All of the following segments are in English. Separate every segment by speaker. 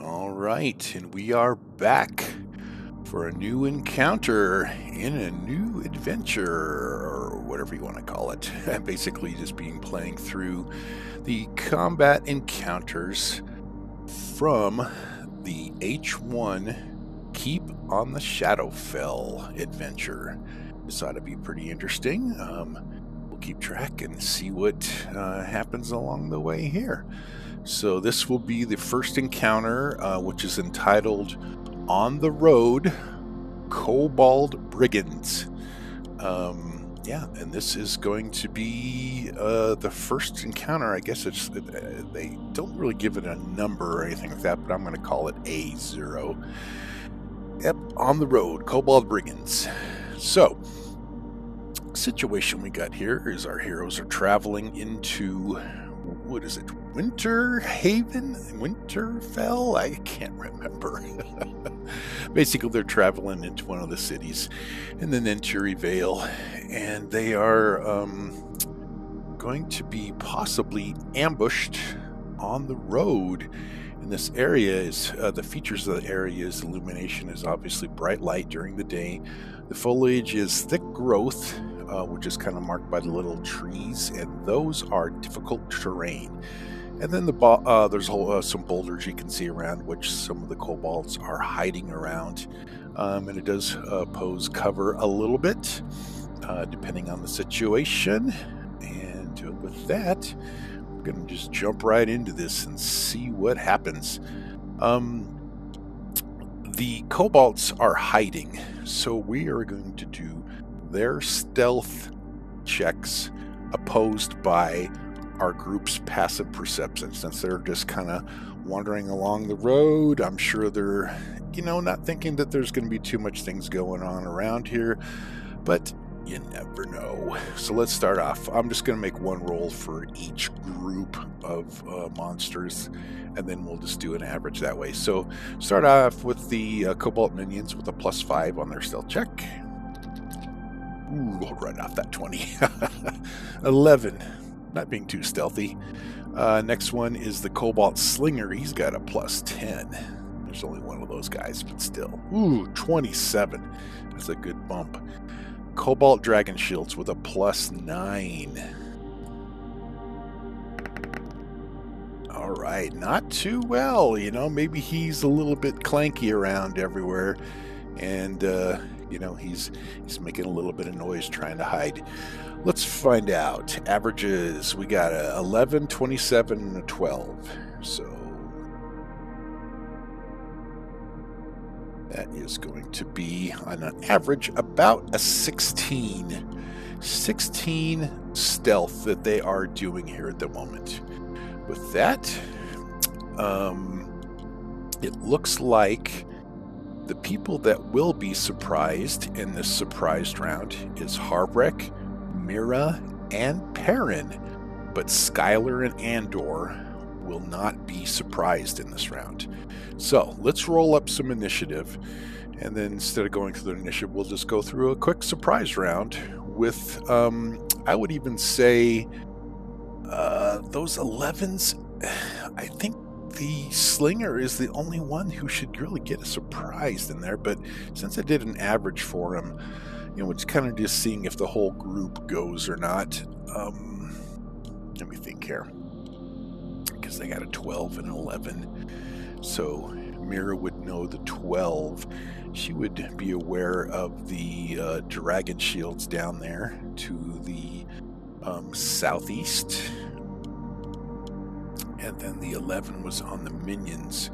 Speaker 1: All right, and we are back for a new encounter in a new adventure, or whatever you want to call it. Basically, just playing through the combat encounters from the H1 Keep on the Shadowfell adventure. This ought to be pretty interesting. We'll keep track and see what happens along the way here. So this will be the first encounter, which is entitled On the Road, Kobold Brigands. Yeah, and this is going to be the first encounter. I guess they don't really give it a number or anything like that, but I'm going to call it A0. Yep, On the Road, Kobold Brigands. So, situation we got here is our heroes are traveling into, what is it, Winterfell? I can't remember. Basically, they're traveling into one of the cities in the Nenturi Vale, and they are going to be possibly ambushed on the road. And this area is, the features of the area is illumination is obviously bright light during the day. The foliage is thick growth, which is kind of marked by the little trees, and those are difficult terrain. And then there's some boulders you can see around, which some of the kobolds are hiding around. And it does pose cover a little bit, depending on the situation. And with that, we're going to just jump right into this and see what happens. The kobolds are hiding, so we are going to do their stealth checks opposed by our group's passive perception. Since they're just kind of wandering along the road, I'm sure they're, not thinking that there's going to be too much things going on around here, but you never know. So let's start off. I'm just going to make one roll for each group of monsters, and then we'll just do an average that way. So start off with the Kobold minions with a +5 on their stealth check. Ooh, right off that 20. 11. Not being too stealthy. Next one is the Kobold Slinger. He's got a +10. There's only one of those guys, but still. Ooh, 27. That's a good bump. Kobold Dragon Shields with a +9. All right, not too well. Maybe he's a little bit clanky around everywhere, and he's making a little bit of noise trying to hide. Let's find out. Averages, we got a 11, 27, and a 12. So that is going to be, on an average, about a 16. 16 stealth that they are doing here at the moment. With that, it looks like the people that will be surprised in this surprised round is Harbrek, Mira, and Perrin, but Skylar and Andor will not be surprised in this round. So let's roll up some initiative, and then instead of going through the initiative, we'll just go through a quick surprise round with, I would even say, those 11s. I think the Slinger is the only one who should really get a surprise in there, but since I did an average for him, we're just kind of just seeing if the whole group goes or not. Let me think here, because they got a 12 and an 11. So Mira would know the 12. She would be aware of the dragon shields down there to the southeast. And then the 11 was on the minions,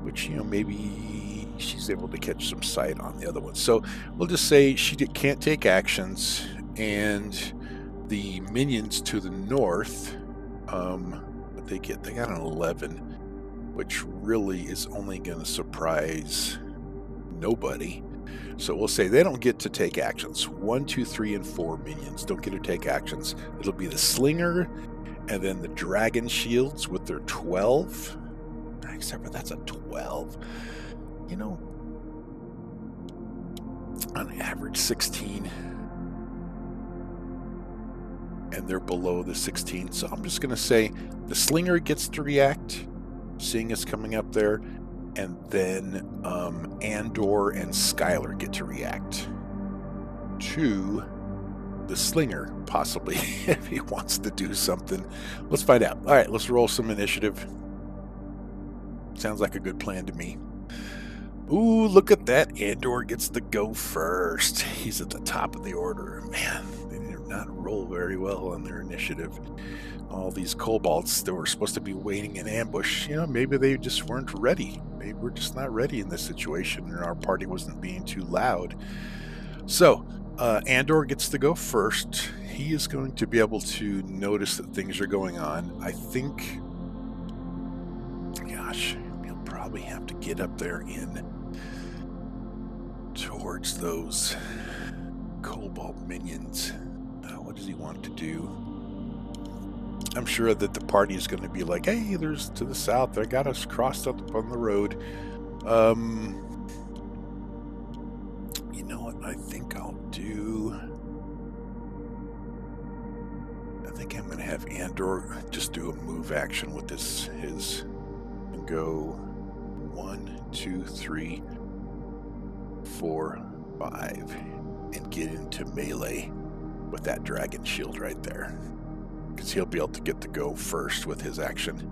Speaker 1: which, maybe she's able to catch some sight on the other one. So we'll just say she can't take actions, and the minions to the north, they got an 11, which really is only going to surprise nobody. So we'll say they don't get to take actions. 1, 2, 3, and 4 minions don't get to take actions. It'll be the Slinger, and then the Dragon Shields with their 12. Except for that's a 12. On average 16. And they're below the 16. So I'm just going to say the Slinger gets to react, seeing us coming up there. and then Andor and Skylar get to react to the slinger, possibly, if he wants to do something. Let's find out. All right, let's roll some initiative. Sounds like a good plan to me. Ooh, look at that. Andor gets to go first. He's at the top of the order. Man, they did not roll very well on their initiative. All these kobolds that were supposed to be waiting in ambush, you know, maybe they just weren't ready. Maybe we're just not ready in this situation, and our party wasn't being too loud. So, Andor gets to go first. He is going to be able to notice that things are going on. I think, gosh, he'll probably have to get up there in towards those kobold minions. What does he want to do? I'm sure that the party is going to be like, hey, there's to the south. They got us crossed up on the road. You know what I think I'll do? I think I'm going to have Andor just do a move action with his and go 1, 2, 3, 4, 5 and get into melee with that dragon shield right there, because he'll be able to get to go first with his action.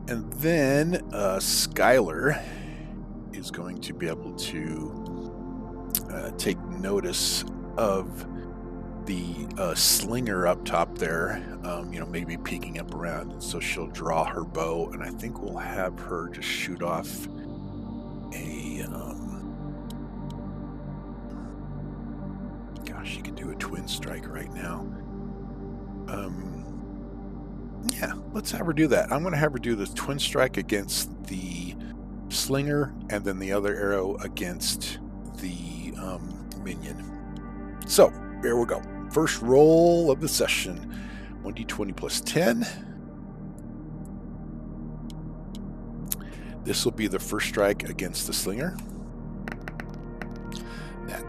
Speaker 1: And then Skylar is going to be able to take notice of the slinger up top there, you know, maybe peeking up around, and so she'll draw her bow, and I think we'll have her just shoot off a gosh, she could do a twin strike right now. Yeah, let's have her do that. I'm going to have her do the twin strike against the slinger, and then the other arrow against the minion. So there we go. First roll of the session. 1d20 plus 10. This will be the first strike against the slinger. That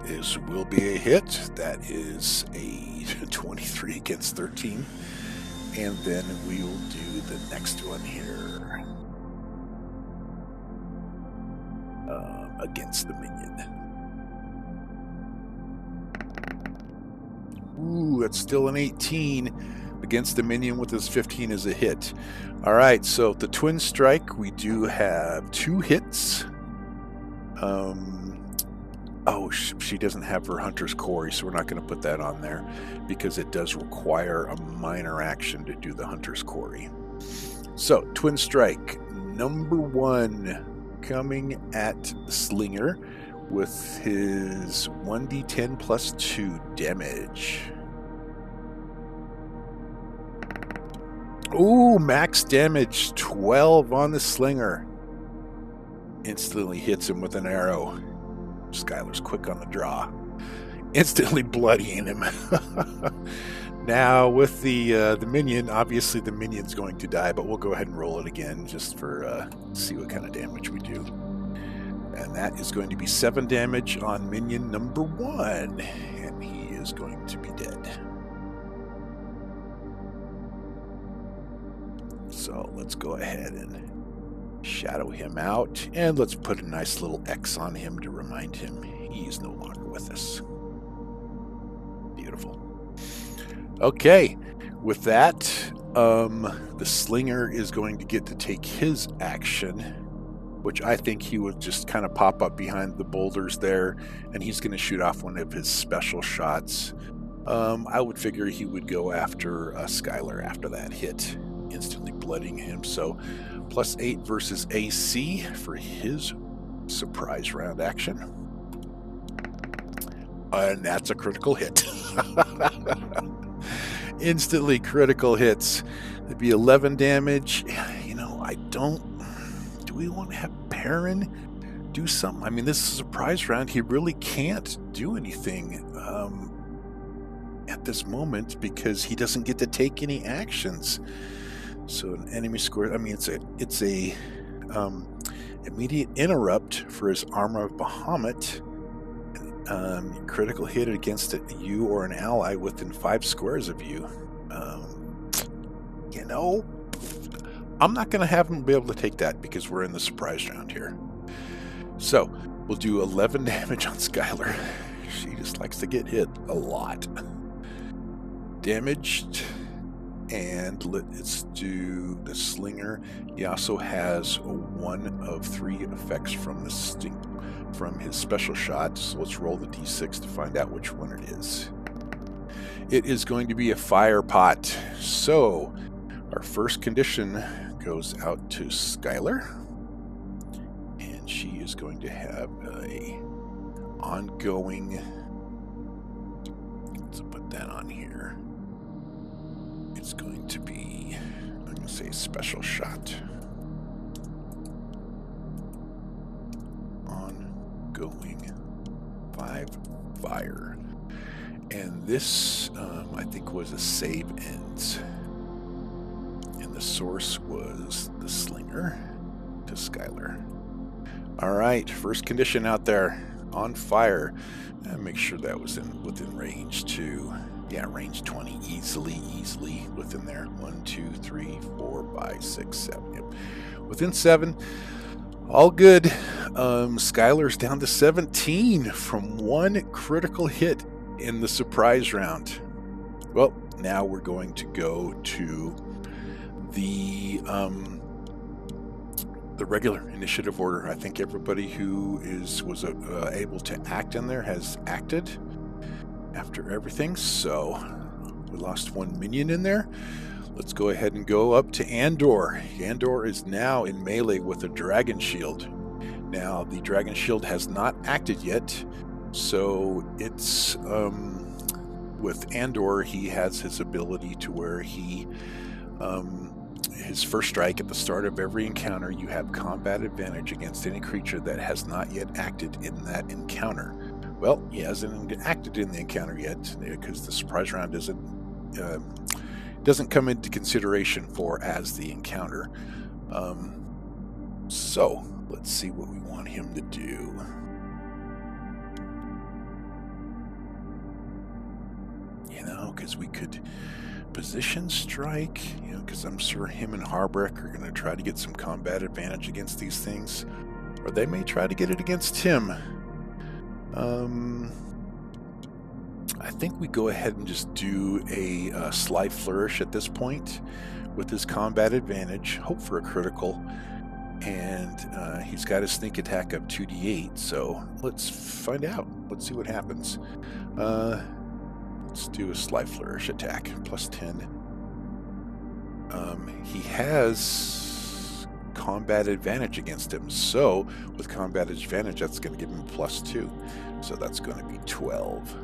Speaker 1: will be a hit. That is a 23 against 13. And then we will do the next one here against the minion. Ooh, that's still an 18 against the minion with his 15 is a hit. All right, so the twin strike, we do have 2 hits. Oh, she doesn't have her hunter's quarry, so we're not going to put that on there because it does require a minor action to do the hunter's quarry. So, twin strike, number 1, coming at Slinger with his 1d10 plus 2 damage. Ooh, max damage, 12 on the Slinger. Instantly hits him with an arrow. Skylar's quick on the draw, instantly bloodying him. Now with the minion, obviously the minion's going to die, but we'll go ahead and roll it again just for see what kind of damage we do. And that is going to be 7 damage on minion number 1, and he is going to be dead. So let's go ahead and shadow him out, and let's put a nice little X on him to remind him he is no longer with us. Beautiful. Okay, with that, the slinger is going to get to take his action, which I think he would just kind of pop up behind the boulders there, and he's going to shoot off one of his special shots. I would figure he would go after Skylar after that hit, instantly blooding him. So plus 8 versus AC for his surprise round action. And that's a critical hit. Instantly critical hits. It'd be 11 damage. You know, do we want to have Perrin do something? I mean, this is a surprise round. He really can't do anything at this moment because he doesn't get to take any actions. So an enemy score, I mean, it's a immediate interrupt for his Armor of Bahamut. Critical hit against you or an ally within 5 squares of you. You know, I'm not going to have him be able to take that because we're in the surprise round here. So we'll do 11 damage on Skylar. She just likes to get hit a lot. Damaged. And let's do the Slinger. He also has 1 of 3 effects from the from his special shot. So let's roll the d6 to find out which one it is. It is going to be a fire pot. So our first condition goes out to Skylar. And she is going to have a ongoing... Let's put that on here. It's going to be, I'm going to say special shot. Ongoing 5 fire. And this, I think, was a save ends. And the source was the Slinger to Skylar. All right, first condition out there, on fire. And make sure that was within range too. Yeah, range 20, easily within there. 1, 2, 3, 4, 5, 6, 7. Yep. Within 7, all good. Skylar's down to 17 from 1 critical hit in the surprise round. Well, now we're going to go to the regular initiative order. I think everybody who was able to act in there has acted after everything. So we lost 1 minion in there. Let's go ahead and go up to Andor. Andor is now in melee with a dragon shield. Now the dragon shield has not acted yet, so it's with Andor, he has his ability to where he his first strike at the start of every encounter, you have combat advantage against any creature that has not yet acted in that encounter. Well, he hasn't acted in the encounter yet because the surprise round doesn't come into consideration for as the encounter. So let's see what we want him to do. You know, because we could position strike, you know, because I'm sure him and Harbrick are going to try to get some combat advantage against these things, or they may try to get it against him. I think we go ahead and just do a sly flourish at this point with his combat advantage, hope for a critical, and he's got a sneak attack of 2d8, so let's find out. Let's see what happens. Let's do a sly flourish attack, plus 10. He has combat advantage against him, so with combat advantage, that's going to give him plus 2. So that's going to be 12.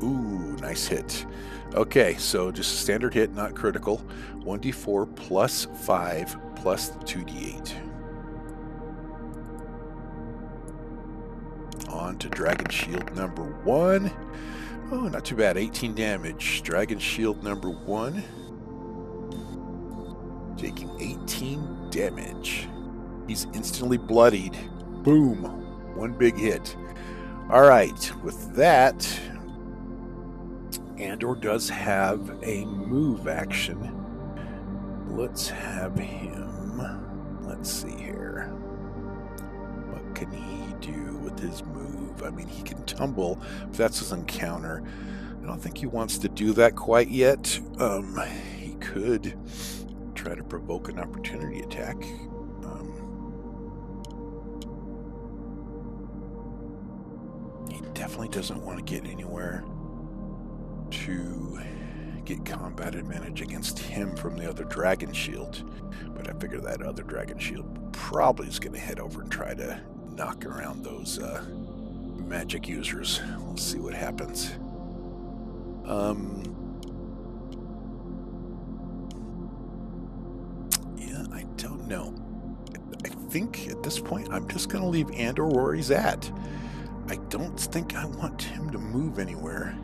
Speaker 1: Ooh, nice hit. Okay, so just a standard hit, not critical. 1d4 plus 5 plus 2d8. On to Dragon Shield number 1. Oh, not too bad. 18 damage. Dragon Shield number 1. Taking 18 damage. He's instantly bloodied. Boom. 1 big hit. Alright, with that, Andor does have a move action. Let's have him. Let's see here. What can he do with his move? I mean, he can tumble, but that's his encounter. I don't think he wants to do that quite yet. He could try to provoke an opportunity attack. He definitely doesn't want to get anywhere to get combat advantage against him from the other dragon shield. But I figure that other dragon shield probably is going to head over and try to knock around those magic users. We'll see what happens. Yeah, I don't know. I think at this point I'm just going to leave Andor where he's at. I don't think I want him to move anywhere.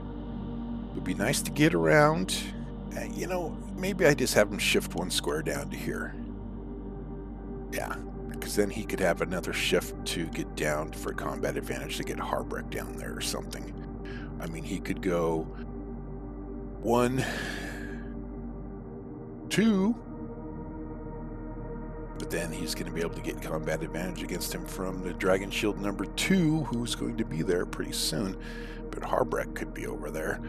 Speaker 1: It would be nice to get around. You know, maybe I just have him shift 1 square down to here. Yeah, because then he could have another shift to get down for combat advantage to get Harbrick down there or something. I mean, he could go 1, 2. But then he's going to be able to get combat advantage against him from the Dragon Shield number 2, who's going to be there pretty soon. But Harbrek could be over there.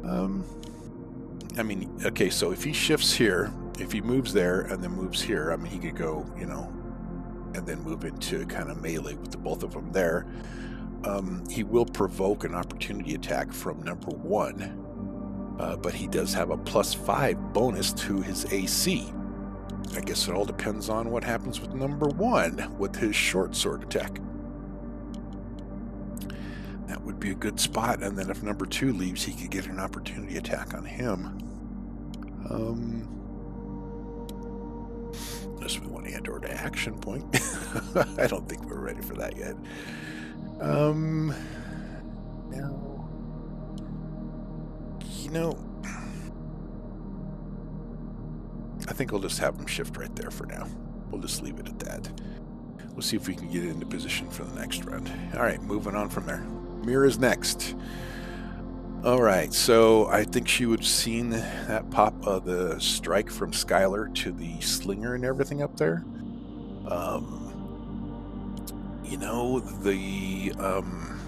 Speaker 1: I mean, okay, so if he shifts here, if he moves there and then moves here, I mean, he could go, you know, and then move into kind of melee with the both of them there. He will provoke an opportunity attack from number 1, but he does have a +5 bonus to his AC. I guess it all depends on what happens with number 1 with his short sword attack. That would be a good spot, and then if number 2 leaves, he could get an opportunity attack on him. Unless we want to enter to action point. I don't think we're ready for that yet. Now, you know, I think I'll just have him shift right there for now. We'll just leave it at that. We'll see if we can get it into position for the next round. All right, moving on from there. Mira's next. All right, so I think she would have seen that pop the strike from Skylar to the slinger and everything up there. You know, the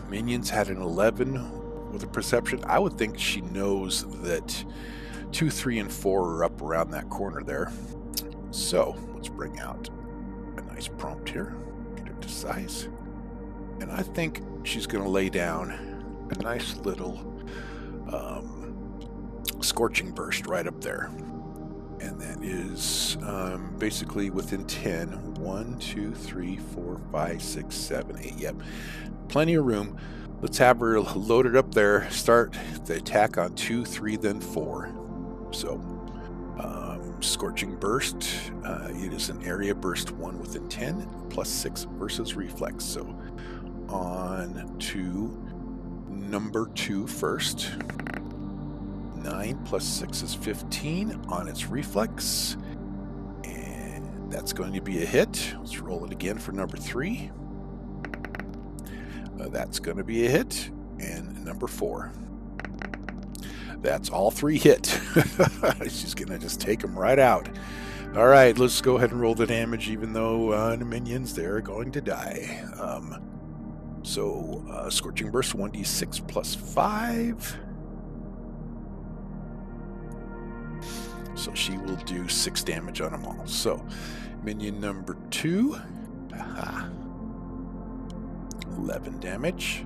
Speaker 1: minions had an 11 with a perception. I would think she knows that 2, 3, and 4 are up around that corner there. So let's bring out a nice prompt here. Get it to size. And I think she's going to lay down a nice little scorching burst right up there. And that is basically within 10. 1, 2, 3, 4, 5, 6, 7, 8. Yep. Plenty of room. Let's have her loaded up there. Start the attack on 2, 3, then 4. So, Scorching Burst. It is an area burst 1 within 10, +6 versus reflex. So, on to number 2 first. 9 + 6 is 15 on its reflex. And that's going to be a hit. Let's roll it again for number 3. That's going to be a hit. And number 4. That's all 3 hit. She's going to just take them right out. All right, let's go ahead and roll the damage, even though the minions, they're going to die. Scorching Burst, 1d6 + 5. So she will do 6 damage on them all. So, minion number 2. 11 damage.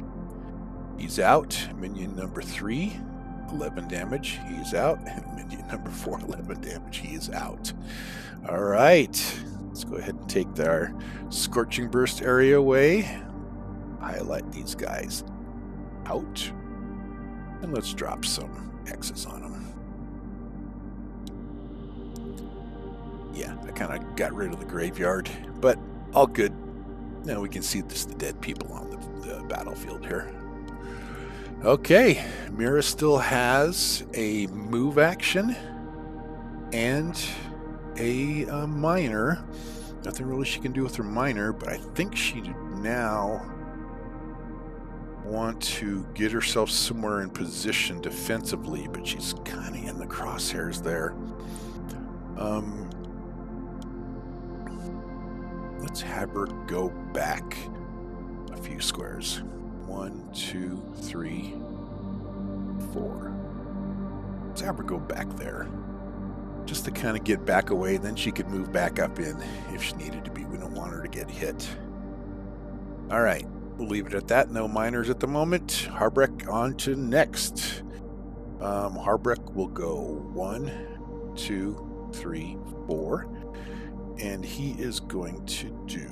Speaker 1: He's out. Minion number 3. 11 damage. He's out. And minion number 4. 11 damage. He is out. All right. Let's go ahead and take our Scorching Burst area away. Highlight these guys out. And let's drop some X's on them. Yeah, I kind of got rid of the graveyard, but all good. Now we can see just the dead people on the battlefield here. Okay, Mira still has a move action and a minor. Nothing really she can do with her minor, but I think she now want to get herself somewhere in position defensively, but she's kind of in the crosshairs there. Let's have her go back a few squares. 1, 2, 3, 4. Let's have her go back there. Just to kind of get back away, then she could move back up in if she needed to be. We don't want her to get hit. All right, we'll leave it at that. No minors at the moment. Harbrek on to next. Harbrek will go 1, 2, 3, 4. And he is going to do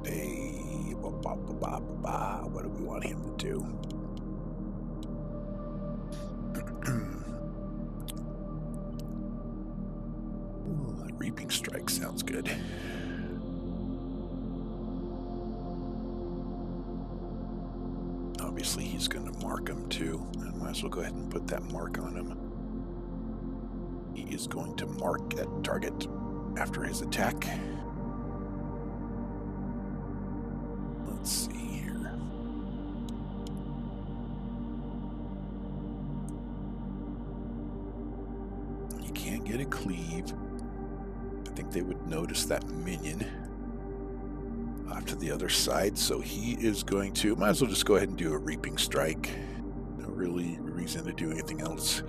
Speaker 1: a... What do we want him to do? Ooh, Reaping Strike sounds good. Obviously, he's going to mark him too. I might as well go ahead and put that mark on him. He is going to mark that target after his attack. Let's see here. He can't think they would notice that minion off to the other side. So he is going to, might as well just go ahead and do a reaping strike. No really reason to do anything else.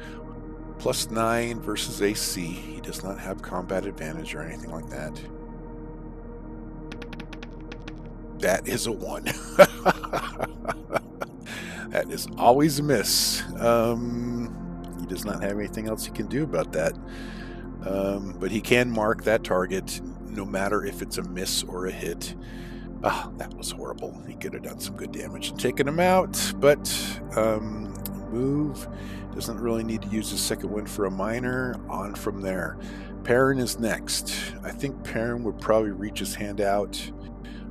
Speaker 1: +9 versus AC. He does not have combat advantage or anything like that. That is a 1. That is always a miss. He does not have anything else he can do about that. But he can mark that target no matter if it's a miss or a hit. Ah, that was horrible. He could have done some good damage and taken him out, but move. Doesn't really need to use his second wind for a minor. On from there. Perrin is next. I think Perrin would probably reach his hand out.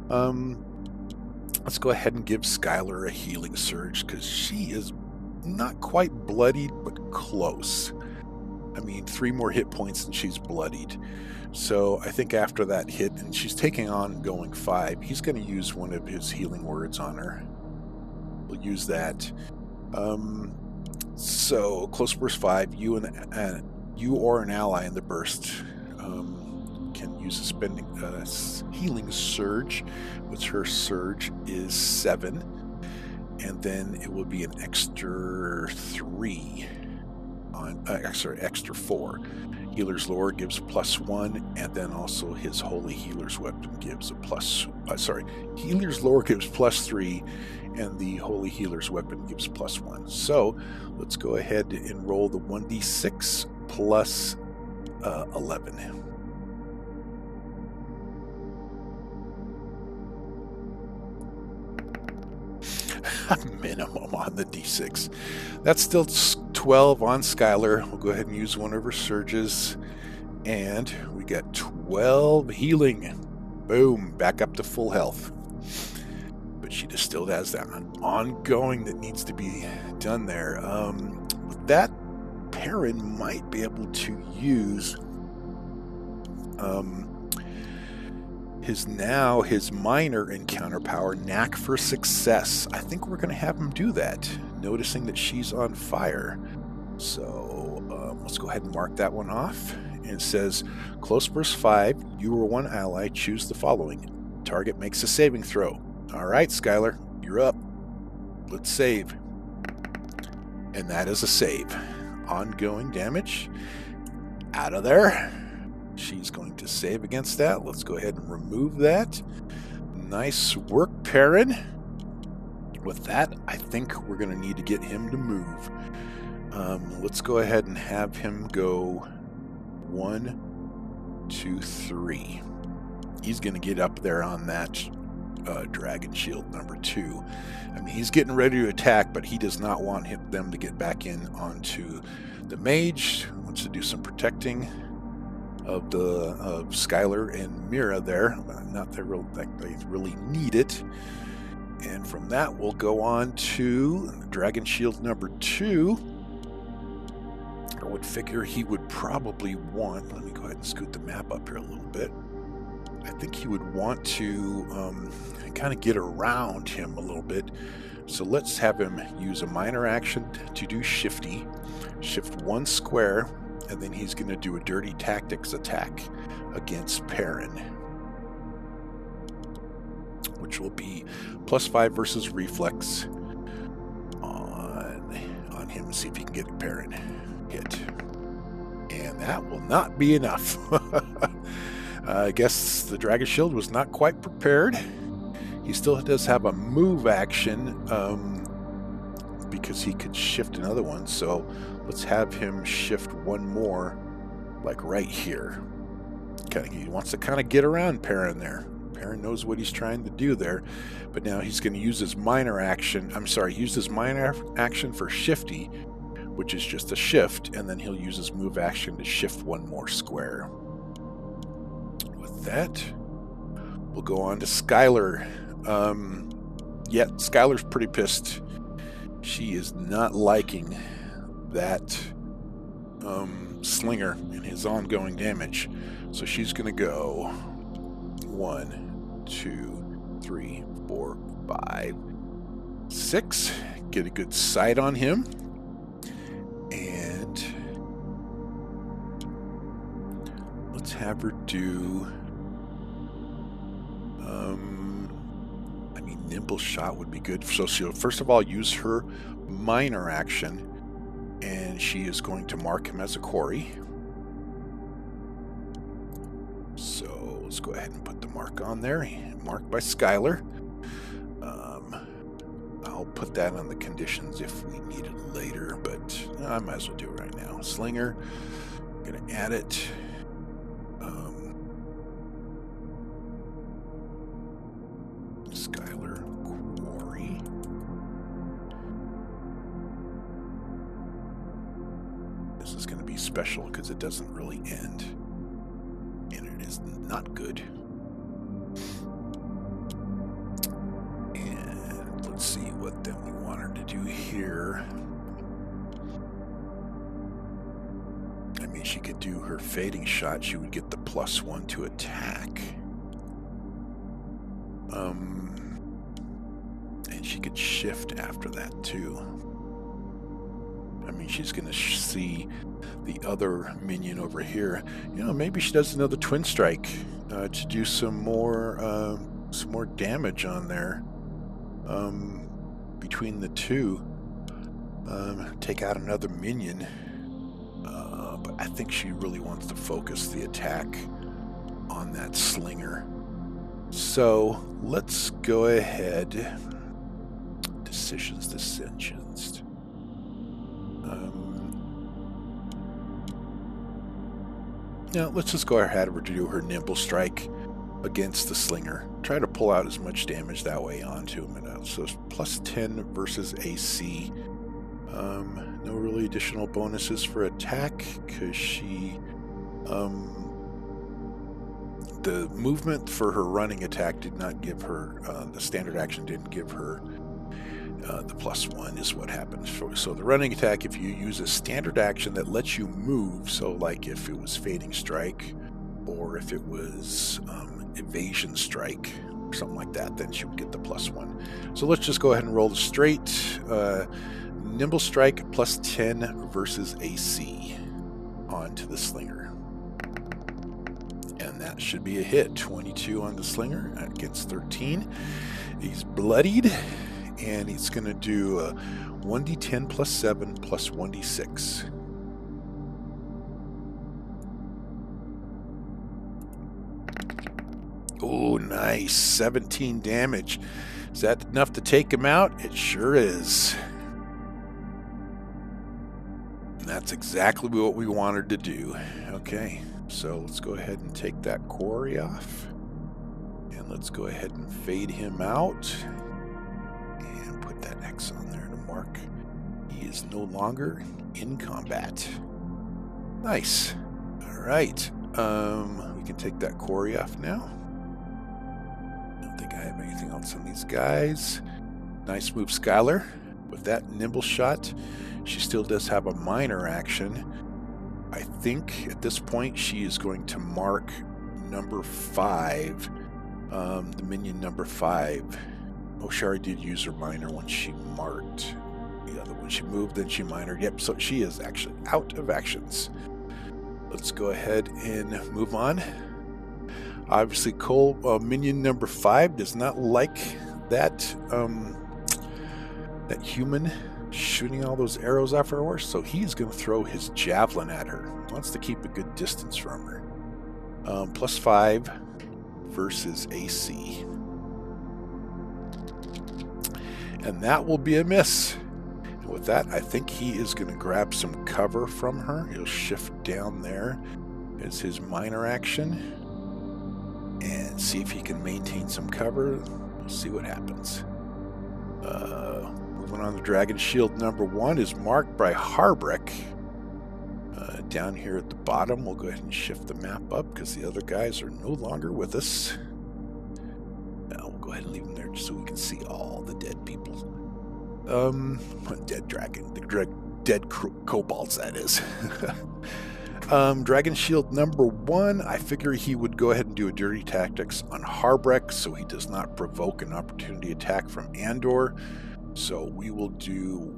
Speaker 1: Let's go ahead and give Skylar a healing surge, because she is not quite bloodied, but close. I mean, 3 more hit points and she's bloodied. So I think after that hit, and she's taking on going 5, he's going to use one of his healing words on her. We'll use that. So close burst 5, you or an ally in the burst can use a spending healing surge, which her surge is 7, and then it will be an extra 3 on extra 4. Healer's Lore gives +1, and then also his Holy Healer's Weapon gives a Healer's Lore gives +3, and the Holy Healer's Weapon gives +1. So let's go ahead and roll the 1d6 plus 11. Minimum on the d6. That's still 12 on Skylar. We'll go ahead and use one of her surges, and we got 12 healing. Boom, back up to full health. But she just still has that ongoing that needs to be done there. With that, Perrin might be able to use his minor encounter power, Knack for Success. I think we're going to have him do that, noticing that she's on fire. So let's go ahead and mark that one off. And it says, close burst 5, you or one ally choose the following. Target makes a saving throw. All right, Skylar, you're up. Let's save. And that is a save. Ongoing damage. Out of there. She's going to save against that. Let's go ahead and remove that. Nice work, Perrin. With that, I think we're going to need to get him to move. Let's go ahead and have him go 1, 2, 3. He's going to get up there on that dragon shield number 2. I mean, he's getting ready to attack, but he does not want them to get back in onto the mage. He wants to do some protecting of Skylar and Mira there. Not that they really need it. And from that, we'll go on to Dragon Shield number 2. I would figure he would probably want, let me go ahead and scoot the map up here a little bit. I think he would want to kind of get around him a little bit. So let's have him use a minor action to do Shifty. Shift 1 square. And then he's going to do a Dirty Tactics attack against Perrin, which will be +5 versus Reflex on him. See if he can get Perrin hit. And that will not be enough. I guess the Dragon Shield was not quite prepared. He still does have a move action because he could shift another one. So let's have him shift one more, like right here. He wants to kind of get around Perrin there. Perrin knows what he's trying to do there, but now he's going to use his minor action. Use his minor action for Shifty, which is just a shift, and then he'll use his move action to shift one more square. With that, we'll go on to Skylar. Skylar's pretty pissed. She is not liking that slinger and his ongoing damage. So she's going to go 1, 2, 3, 4, 5, 6. Get a good sight on him. And let's have her do... I mean, nimble shot would be good. So she'll first of all use her minor action, and she is going to mark him as a quarry. So let's go ahead and put the mark on there. Marked by Skylar. I'll put that on the conditions if we need it later, but I might as well do it right now. Slinger, I'm going to add it. Skylar Quarry. This is going to be special because it doesn't really end, and it is not good. And let's see what then we want her to do here. I mean, she could do her fading shot. She would get the +1 to attack. And she could shift after that too. I mean, she's going to see the other minion over here. You know, maybe she does another twin strike to do some more damage on there between the two. Take out another minion. But I think she really wants to focus the attack on that slinger. So let's go ahead. Dissensions. Now let's just go ahead and do her nimble strike against the slinger. Try to pull out as much damage that way onto him. So +10 versus AC. No really additional bonuses for attack because she the movement for her running attack did not give her the standard action didn't give her the +1 is what happens. So the running attack, if you use a standard action that lets you move, so like if it was fading strike or if it was evasion strike or something like that, then she would get the +1. So let's just go ahead and roll the straight nimble strike +10 versus AC onto the slinger, and that should be a hit. 22 on the slinger against 13. He's bloodied. And he's going to do a 1d10 +7 plus 1d6. Oh, nice. 17 damage. Is that enough to take him out? It sure is. And that's exactly what we wanted to do. Okay, so let's go ahead and take that quarry off. And let's go ahead and fade him out. That X on there to mark he is no longer in combat. Nice. All right. We can take that quarry off now. I don't think I have anything else on these guys. Nice move, Skylar. With that nimble shot, she still does have a minor action. I think at this point she is going to mark number 5, the minion number 5. Oh, Shari did use her minor when she marked. The other one she moved, then she minored. Yep, so she is actually out of actions. Let's go ahead and move on. Obviously, minion number 5 does not like that that human shooting all those arrows off her horse, so he's going to throw his javelin at her. He wants to keep a good distance from her. +5 versus AC. And that will be a miss. And with that, I think he is going to grab some cover from her. He'll shift down there as his minor action and see if he can maintain some cover. We'll see what happens. Moving on to Dragon Shield number 1 is marked by Harbrick. Down here at the bottom, we'll go ahead and shift the map up because the other guys are no longer with us. Now we'll go ahead and leave them there just so we can see all the dead people. Dead dragon, dead kobolds, that is. Dragon Shield number 1, I figure he would go ahead and do a Dirty Tactics on Harbrick so he does not provoke an opportunity attack from Andor. So we will do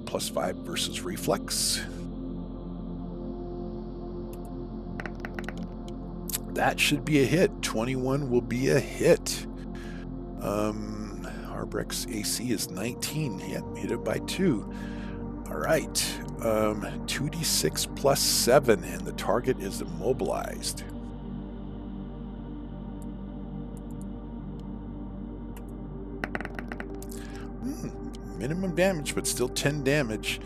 Speaker 1: +5 versus Reflex. that should be a hit. 21 will be a hit. Harbreck's AC is 19. Yep, hit it by 2. All right. 2d6 plus 7, and the target is immobilized. Minimum damage, but still 10 damage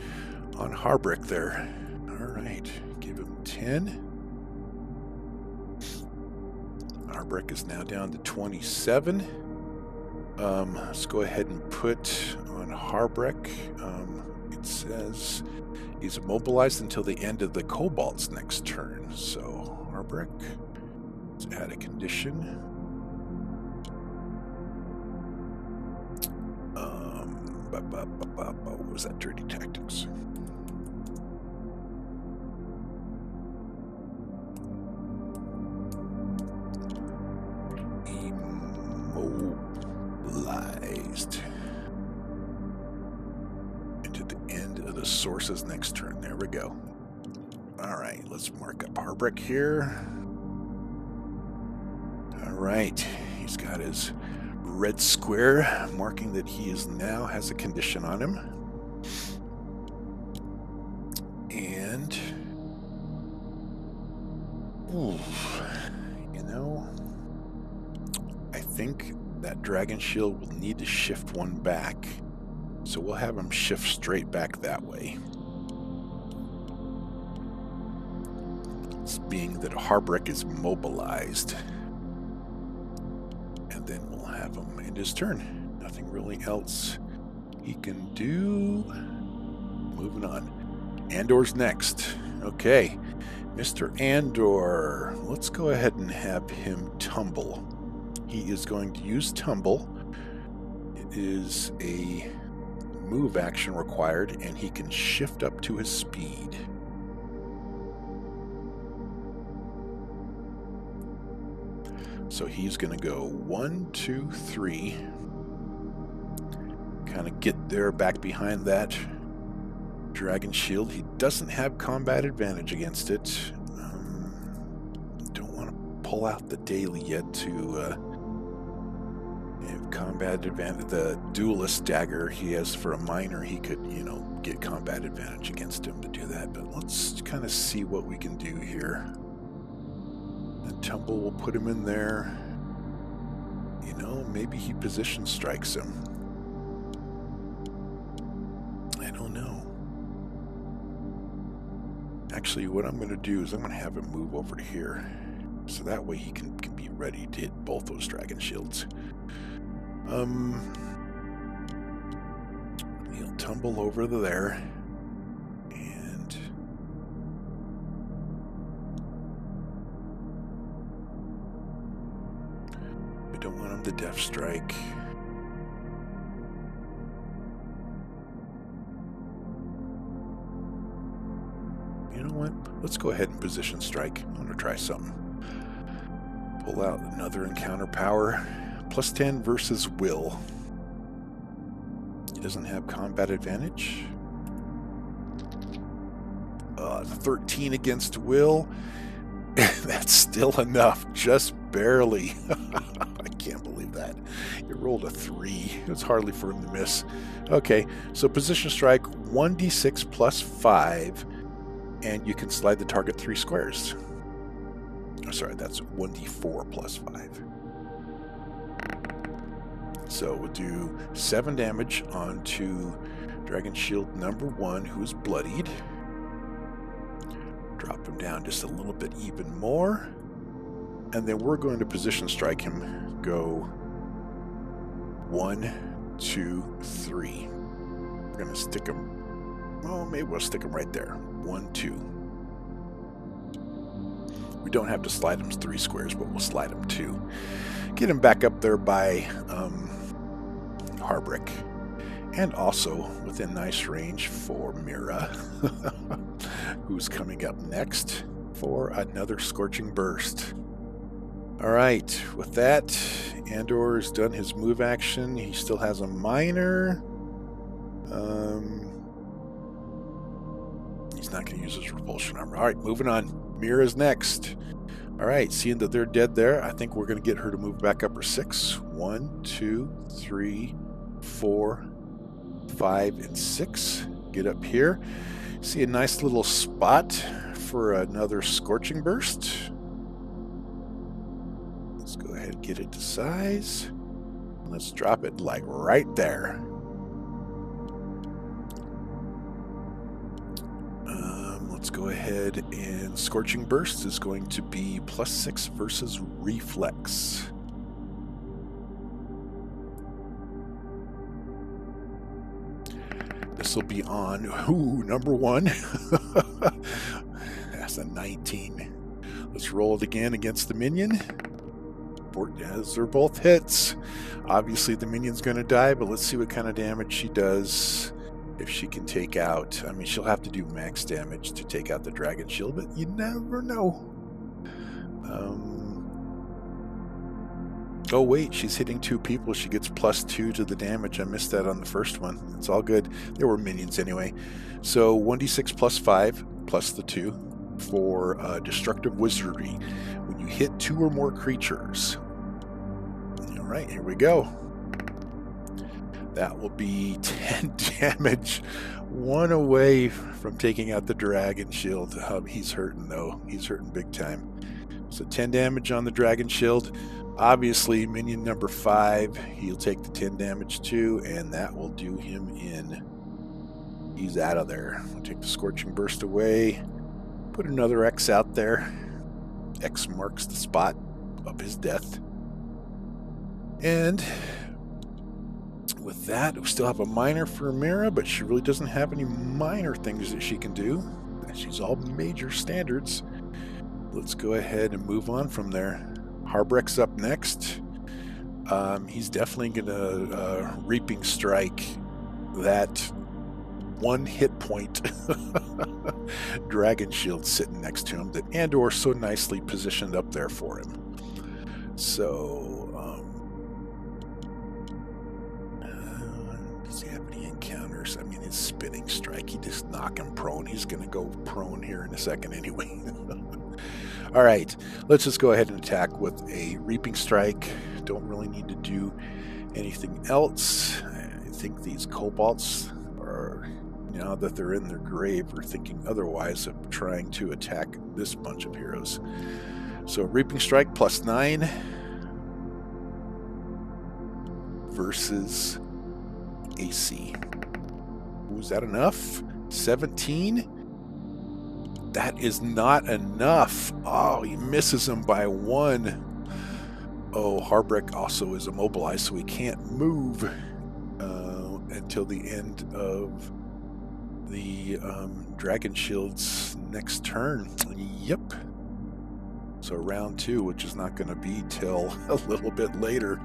Speaker 1: on Harbreck there. All right. Give him 10. Harbreck is now down to 27. Let's go ahead and put on Harbreck. It says he's immobilized until the end of the Kobold's next turn. So Harbreck, let's add a condition. What was that? Dirty Tactics. Immobilized into the end of the source's next turn. There we go. All right, let's mark up Harbreck here. All right, he's got his red square marking that he is now has a condition on him. And you know, I think that dragon shield will need to shift one back, so we'll have him shift straight back that way. It's being that Harbreck is mobilized, and then we'll have him end his turn. Nothing really else he can do. Moving on. Andor's next. Okay, Mr. Andor, let's go ahead and have him tumble. He is going to use tumble. It is a move action required, and he can shift up to his speed. So he's going to go 1, 2, 3. Kind of get there back behind that dragon shield. He doesn't have combat advantage against it. Don't want to pull out the daily yet to have combat advantage. The duelist dagger he has for a minor, he could, you know, get combat advantage against him to do that. But let's kind of see what we can do here. The tumble will put him in there. You know, maybe he position strikes him. I don't know. Actually, what I'm going to do is I'm going to have him move over to here, so that way he can be ready to hit both those dragon shields. He'll tumble over to there, and we don't want him to death strike. You know what? Let's go ahead and position strike. I'm going to try something. Pull out another encounter power. Plus 10 versus will. He doesn't have combat advantage. 13 against will. That's still enough. Just barely. I can't believe that. It rolled a 3. It's hardly for him to miss. Okay, so position strike 1d6 plus 5. And you can slide the target 3 squares. Oh, sorry, that's 1d4 plus 5. So we'll do 7 damage onto Dragon Shield number 1, who's bloodied. Drop him down just a little bit even more. And then we're going to position strike him. Go 1, 2, 3. We're going to stick him. Well, maybe we'll stick him right there. 1, 2. We don't have to slide him 3 squares, but we'll slide him 2. Get him back up there by Harbreck. And also within nice range for Mira, who's coming up next for another Scorching Burst. Alright, with that, Andor has done his move action. He still has a minor. He's not going to use his repulsion armor. Alright, moving on. Mira's next. All right, seeing that they're dead there, I think we're going to get her to move back up her 6. 1, 2, 3, 4, 5, and 6. Get up here. See a nice little spot for another scorching burst. Let's go ahead and get it to size. Let's drop it like right there. Let's go ahead and Scorching Burst is going to be +6 versus Reflex. This will be on, number 1. That's a 19. Let's roll it again against the minion. As they're both hits. Obviously the minion's going to die, but let's see what kind of damage she does. If she can take out, I mean, she'll have to do max damage to take out the dragon shield, but you never know. Oh wait, she's hitting 2 people. She gets +2 to the damage. I missed that on the first one. It's all good. There were minions anyway. So 1d6 +5 plus the 2 for destructive wizardry. When you hit 2 or more creatures. All right, here we go. That will be 10 damage. 1 away from taking out the dragon shield. He's hurting though. He's hurting big time. So 10 damage on the dragon shield. Obviously, minion number 5, he'll take the 10 damage too, and that will do him in. He's out of there. We'll take the Scorching Burst away. Put another X out there. X marks the spot of his death. And with that, we still have a minor for Mira, but she really doesn't have any minor things that she can do. She's all major standards. Let's go ahead and move on from there. Harbreck's up next. He's definitely going to Reaping Strike that 1 hit point dragon shield sitting next to him that Andor so nicely positioned up there for him. So does he have any encounters? I mean, his Spinning Strike, he just knock him prone. He's going to go prone here in a second anyway. All right, let's just go ahead and attack with a Reaping Strike. Don't really need to do anything else. I think these kobolds are, now that they're in their grave, are thinking otherwise of trying to attack this bunch of heroes. So Reaping Strike +9 versus AC. Was that enough? 17? That is not enough. Oh, he misses him by 1. Oh, Harbreck also is immobilized, so he can't move until the end of the Dragon Shield's next turn. Yep. So round 2, which is not going to be till a little bit later.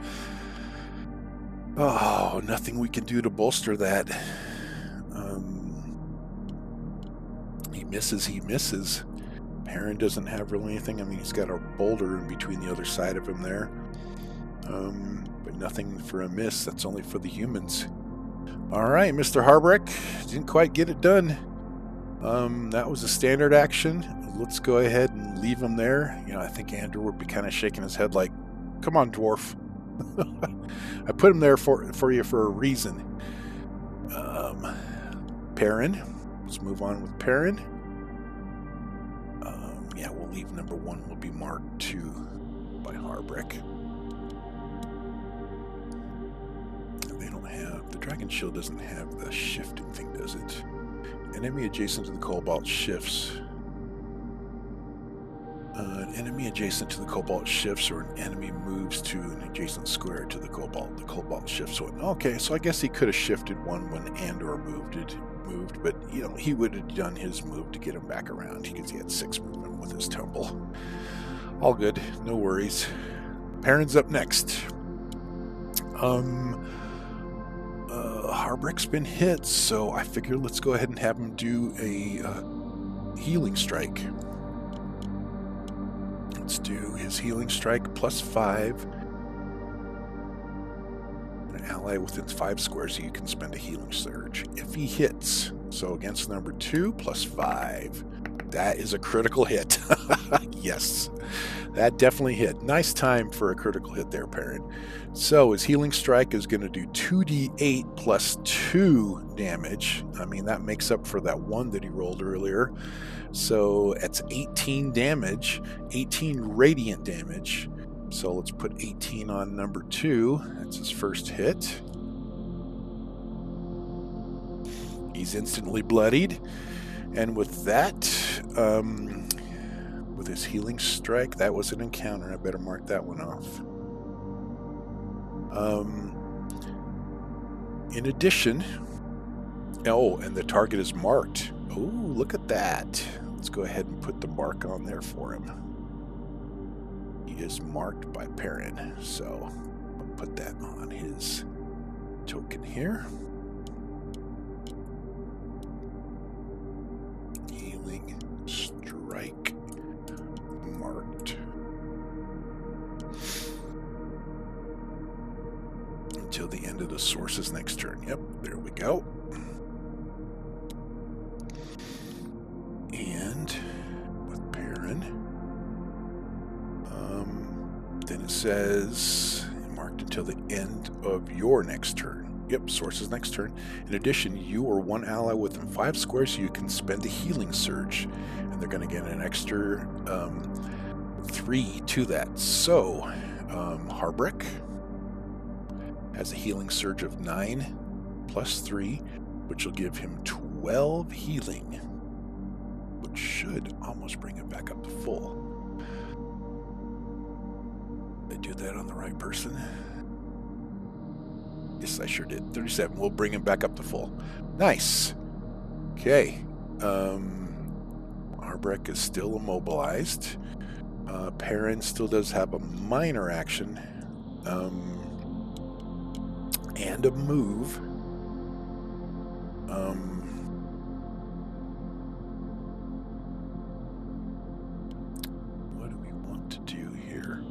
Speaker 1: Oh, nothing we can do to bolster that. He misses. Perrin doesn't have really anything. I mean, he's got a boulder in between the other side of him there. But nothing for a miss. That's only for the humans. All right, Mr. Harbreck. Didn't quite get it done. That was a standard action. Let's go ahead and leave him there. You know, I think Andrew would be kind of shaking his head like, come on, dwarf. I put him there for you for a reason. Perrin. Let's move on with Perrin. Yeah, we'll leave number 1 will be marked 2 by Harbreck. They don't have, the Dragon Shield doesn't have the shifting thing, does it? Enemy adjacent to the Cobalt shifts. An enemy adjacent to the Cobalt shifts, or an enemy moves to an adjacent square to the Cobalt. The Cobalt shifts one. Okay, so I guess he could have shifted one when Andor moved, but you know, he would have done his move to get him back around because he had 6 movement with his tumble. All good, no worries. Perrin's up next. Harbreck's been hit, so I figure let's go ahead and have him do a healing strike. Let's do his healing strike +5. An ally within 5 squares, you can spend a healing surge if he hits. So against number 2, +5. That is a critical hit. Yes, that definitely hit. Nice time for a critical hit there, Perrin. So his healing strike is going to do 2d8 plus 2 damage. I mean, that makes up for that 1 that he rolled earlier. So it's 18 damage, 18 radiant damage. So let's put 18 on number 2. That's his first hit. He's instantly bloodied. And with that, with his healing strike, that was an encounter. I better mark that one off. In addition, oh, and the target is marked. Oh, look at that. Let's go ahead and put the mark on there for him. He is marked by Perrin, so I'll put that on his token here. Healing strike marked. Until the end of the source's next turn. Yep, there we go. And with Perrin, then it says marked until the end of your next turn. Yep, source's next turn. In addition, you or one ally within 5 squares, you can spend a healing surge, and they're going to get an extra 3 to that. So, Harbrick has a healing surge of 9 plus 3, which will give him 12 healing, which should almost bring him back up to full. Did I do that on the right person? Yes, I sure did. 37. We'll bring him back up to full. Nice. Okay. Harbrick is still immobilized. Perrin still does have a minor action. And a move. What do we want to do here?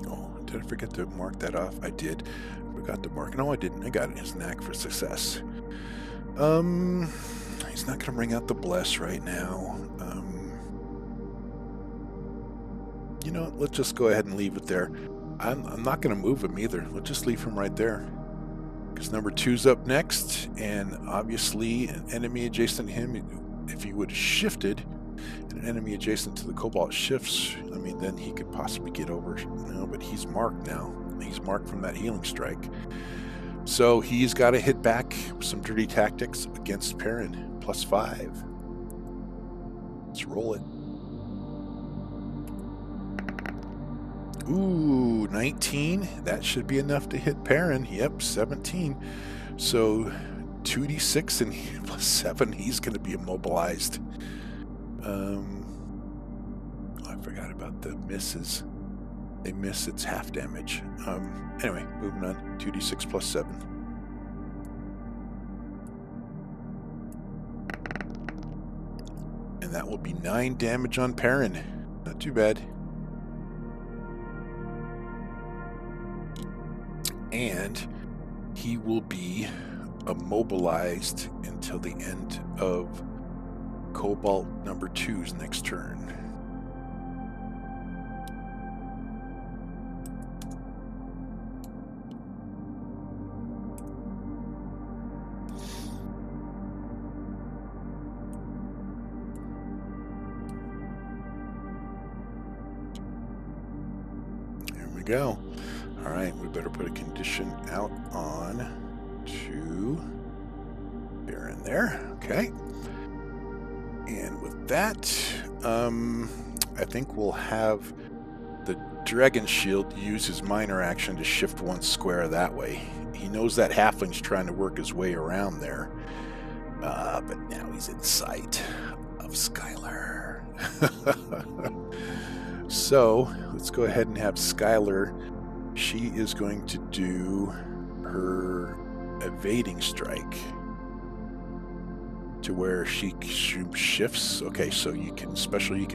Speaker 1: Oh, did I forget to mark that off? I did. Forgot to mark. No, I didn't. I got it. His knack for success. He's not going to bring out the bless right now. You know what? Let's just go ahead and leave it there. I'm not going to move him either. Let's just leave him right there. Because number 2's up next, and obviously an enemy adjacent to him, if he would have shifted, an enemy adjacent to the Kobold shifts, I mean, then he could possibly get over, but he's marked now. He's marked from that healing strike. So he's got to hit back with some dirty tactics against Perrin, plus 5. Let's roll it. Ooh, 19. That should be enough to hit Perrin. Yep, 17. So 2d6 and plus 7, he's going to be immobilized. I forgot about the misses. They miss, it's half damage. Anyway, moving on. 2d6 plus 7. And that will be 9 damage on Perrin. Not too bad. And he will be immobilized until the end of Kobold number 2's next turn. There we go. All right, we better put a condition out on to Perrin there. Okay. And with that, I think we'll have the Dragon Shield use his minor action to shift 1 square that way. He knows that Halfling's trying to work his way around there. But now he's in sight of Skylar. So, let's go ahead and have Skylar. She is going to do her evading strike to where she shifts. Okay, so you can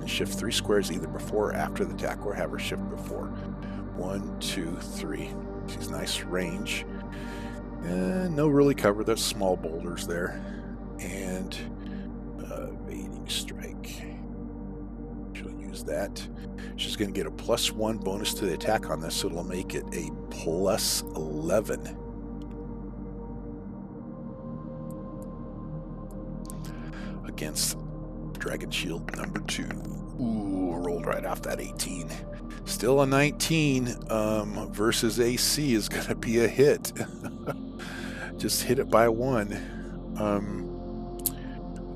Speaker 1: shift 3 squares either before or after the attack, or have her shift before. 1, 2, 3. She's nice range. No really cover. There's small boulders there. And evading strike. She'll use that. She's going to get a +1 bonus to the attack on this, so it'll make it a +11. Against Dragon Shield number 2. Ooh, rolled right off that 18. Still a 19 versus AC is going to be a hit. Just hit it by 1.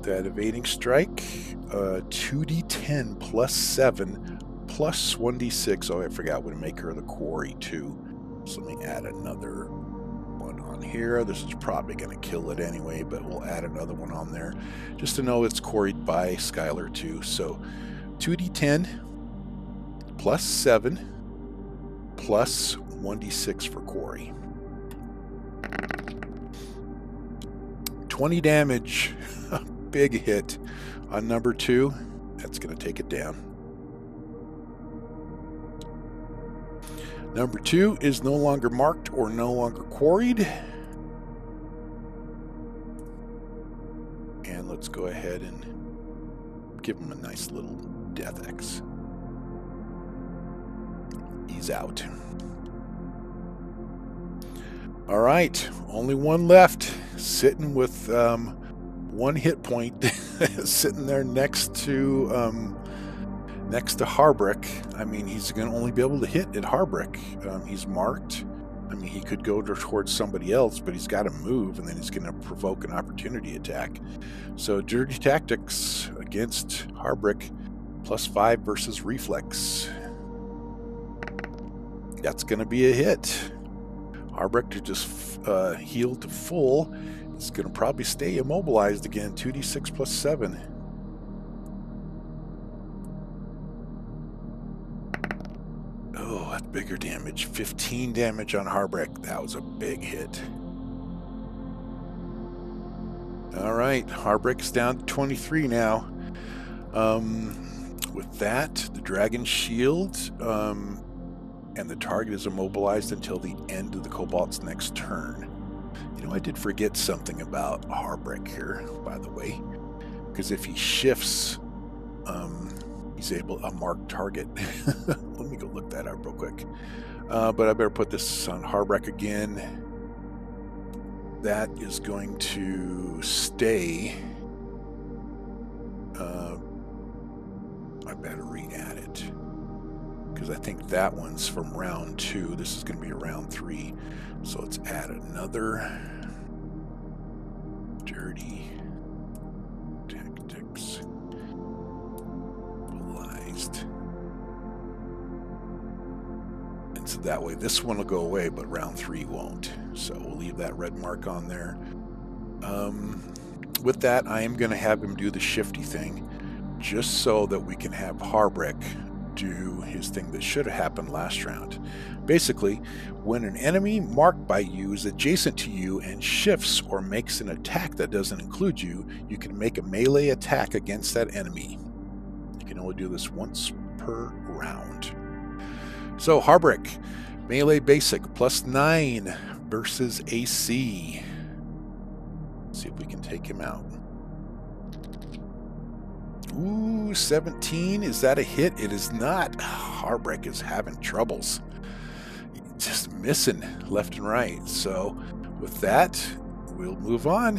Speaker 1: That evading strike, 2d10 +7 plus 1d6. Oh, I forgot to make her the quarry too. So let me add another one on here. This is probably going to kill it anyway, but we'll add another one on there just to know it's quarried by Skylar too. So 2d10 +7 plus 1d6 for quarry. 20 damage. Big hit on number 2. That's going to take it down. Number 2 is no longer marked or no longer quarried. And let's go ahead and give him a nice little death X. He's out. All right, only one left, sitting with 1 hit point, sitting there next to Harbrick. I mean, he's going to only be able to hit at Harbrick. He's marked. I mean, he could go towards somebody else, but he's got to move, and then he's going to provoke an opportunity attack. So, Dirty Tactics against Harbrick, +5 versus Reflex. That's going to be a hit. Harbrick to just heal to full. It's going to probably stay immobilized again. 2d6 +7. Oh, that's bigger damage. 15 damage on Harbrick. That was a big hit. All right, Harbrick's down to 23 now. With that, the Dragon Shield, and the target is immobilized until the end of the Kobold's next turn. You know, I did forget something about Harbrick here, by the way, because if he shifts, he's able to mark target. Let me go look that up real quick. But I better put this on Harbrick again. That is going to stay. I better re-add it, because I think that one's from round 2. This is going to be round 3. So let's add another Dirty Tactics. Mobilized. And so that way this one will go away, but round 3 won't. So we'll leave that red mark on there. With that, I am going to have him do the shifty thing, just so that we can have Harbrick do his thing that should have happened last round. Basically, when an enemy marked by you is adjacent to you and shifts or makes an attack that doesn't include you, you can make a melee attack against that enemy. You can only do this once per round. So Harbrick, melee basic, +9 versus AC. Let's see if we can take him out. Ooh, 17. Is that a hit? It is not. Harbrick is having troubles. Just missing left and right. So with that, we'll move on.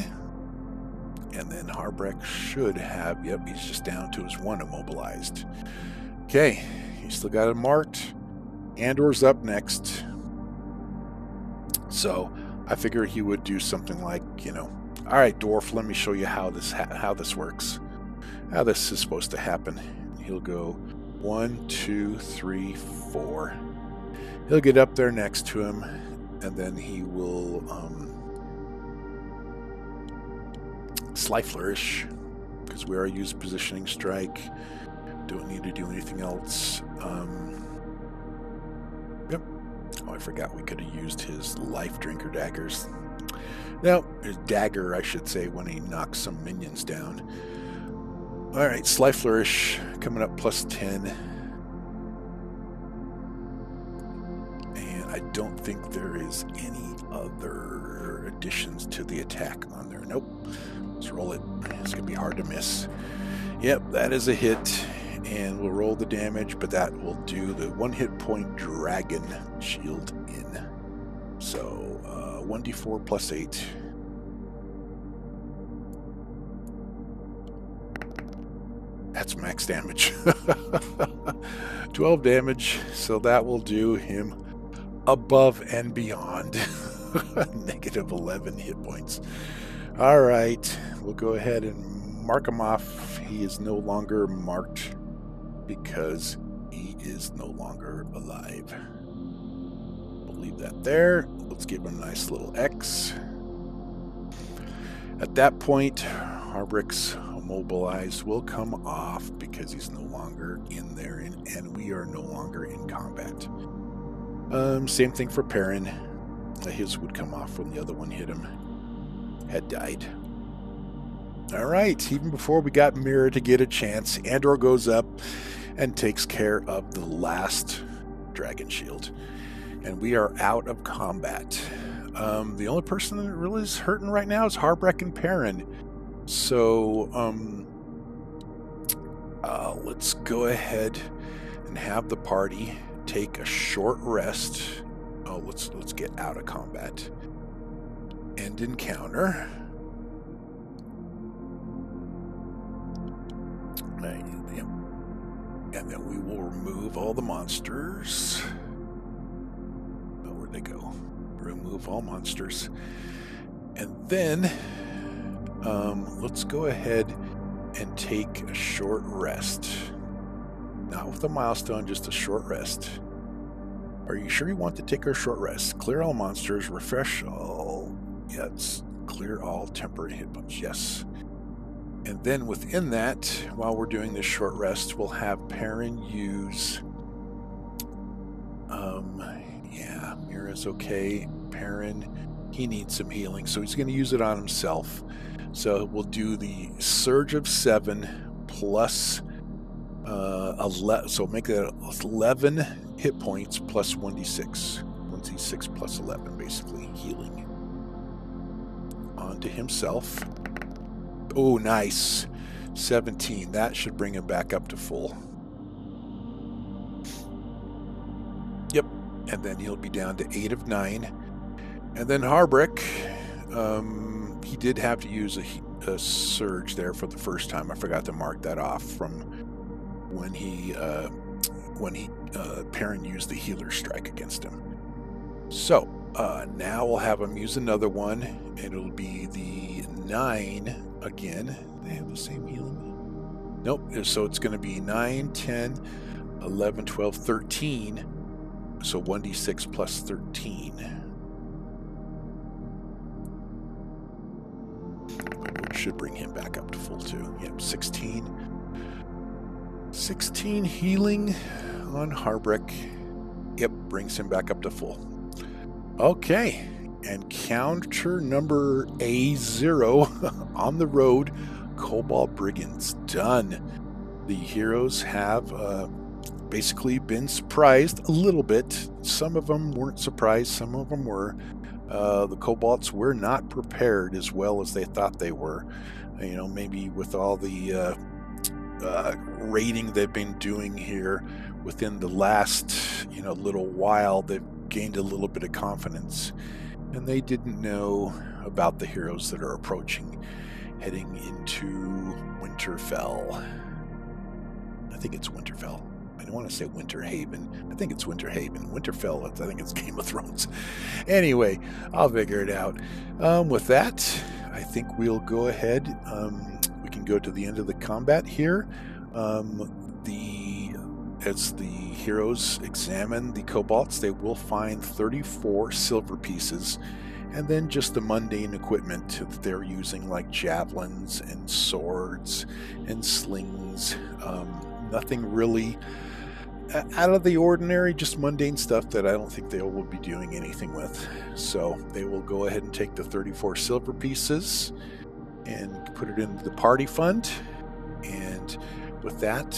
Speaker 1: And then Harbrick should have, yep, he's just down to his 1 immobilized. Okay, he's still got it marked. Andor's up next. So I figure he would do something like, you know, all right, Dwarf, let me show you how this works. How this is supposed to happen. He'll go 1, 2, 3, 4. He'll get up there next to him, and then he will Sly Flourish, because we already used Positioning Strike. Don't need to do anything else. Yep. Oh, I forgot we could have used his Life Drinker daggers. No, his dagger, I should say, when he knocks some minions down. All right, Sly Flourish coming up +10. don't think there is any other additions to the attack on there. Nope. Let's roll it. It's going to be hard to miss. Yep, that is a hit. And we'll roll the damage, but that will do the 1 hit point dragon shield in. So 1d4 plus 8. That's max damage. 12 damage, so that will do him above and beyond. Negative 11 hit points. All right, we'll go ahead and mark him off. He is no longer marked because he is no longer alive. We'll leave that there. Let's give him a nice little X. At that point, Harbrick's immobilized will come off because he's no longer in there, and we are no longer in combat. Same thing for Perrin. His would come off when the other one hit him. Had died. All right, even before we got Mira to get a chance, Andor goes up and takes care of the last dragon shield. And we are out of combat. The only person that really is hurting right now is Harbrick and Perrin. So let's go ahead and have the party take a short rest. Oh, let's get out of combat. End encounter. Yep. And then we will remove all the monsters. Oh, where'd they go? Remove all monsters. And then let's go ahead and take a short rest. Not with a milestone, just a short rest. Are you sure you want to take a short rest? Clear all monsters, refresh all. Yes, clear all temporary hit points. Yes. And then within that, while we're doing this short rest, we'll have Perrin use. Yeah, Mira's okay. Perrin, he needs some healing, so he's going to use it on himself. So we'll do the Surge of 7 plus 11. So make that 11 hit points plus 1d6. 1d6 plus 11, basically healing onto himself. Oh, nice. 17. That should bring him back up to full. Yep. And then he'll be down to 8 of 9. And then Harbrick, he did have to use a surge there for the first time. I forgot to mark that off from when Perrin used the healer strike against him. So now we'll have him use another one, and it'll be the 9 again. They have the same healing. Nope. So it's going to be 9, 10, 11, 12, 13. So 1d6 plus 13. Which should bring him back up to full too. Yep, 16. 16 healing on Harbrick. Yep, brings him back up to full. Okay. Encounter number A0 on the road. Kobold Brigands done. The heroes have basically been surprised a little bit. Some of them weren't surprised, some of them were. The Kobolds were not prepared as well as they thought they were. You know, maybe with all the raiding they've been doing here within the last, little while, they've gained a little bit of confidence. And they didn't know about the heroes that are approaching, heading into Winterfell. I think it's Winterfell. I don't want to say Winter Haven. I think it's Winter Haven. Winterfell, I think it's Game of Thrones. Anyway, I'll figure it out. With that, I think we'll go ahead. We can go to the end of the combat here. As the heroes examine the kobolds, they will find 34 silver pieces, and then just the mundane equipment that they're using, like javelins and swords and slings. Nothing really out of the ordinary, just mundane stuff that I don't think they will be doing anything with. So they will go ahead and take the 34 silver pieces and put it into the party fund. And with that,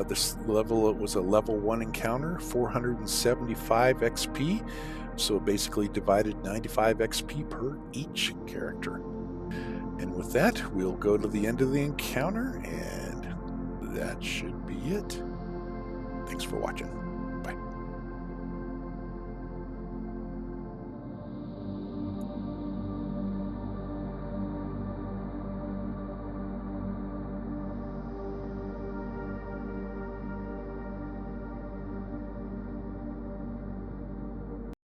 Speaker 1: this level, it was a level 1 encounter, 475 XP. So it basically divided 95 XP per each character. And with that, we'll go to the end of the encounter, and that should be it. Thanks for watching.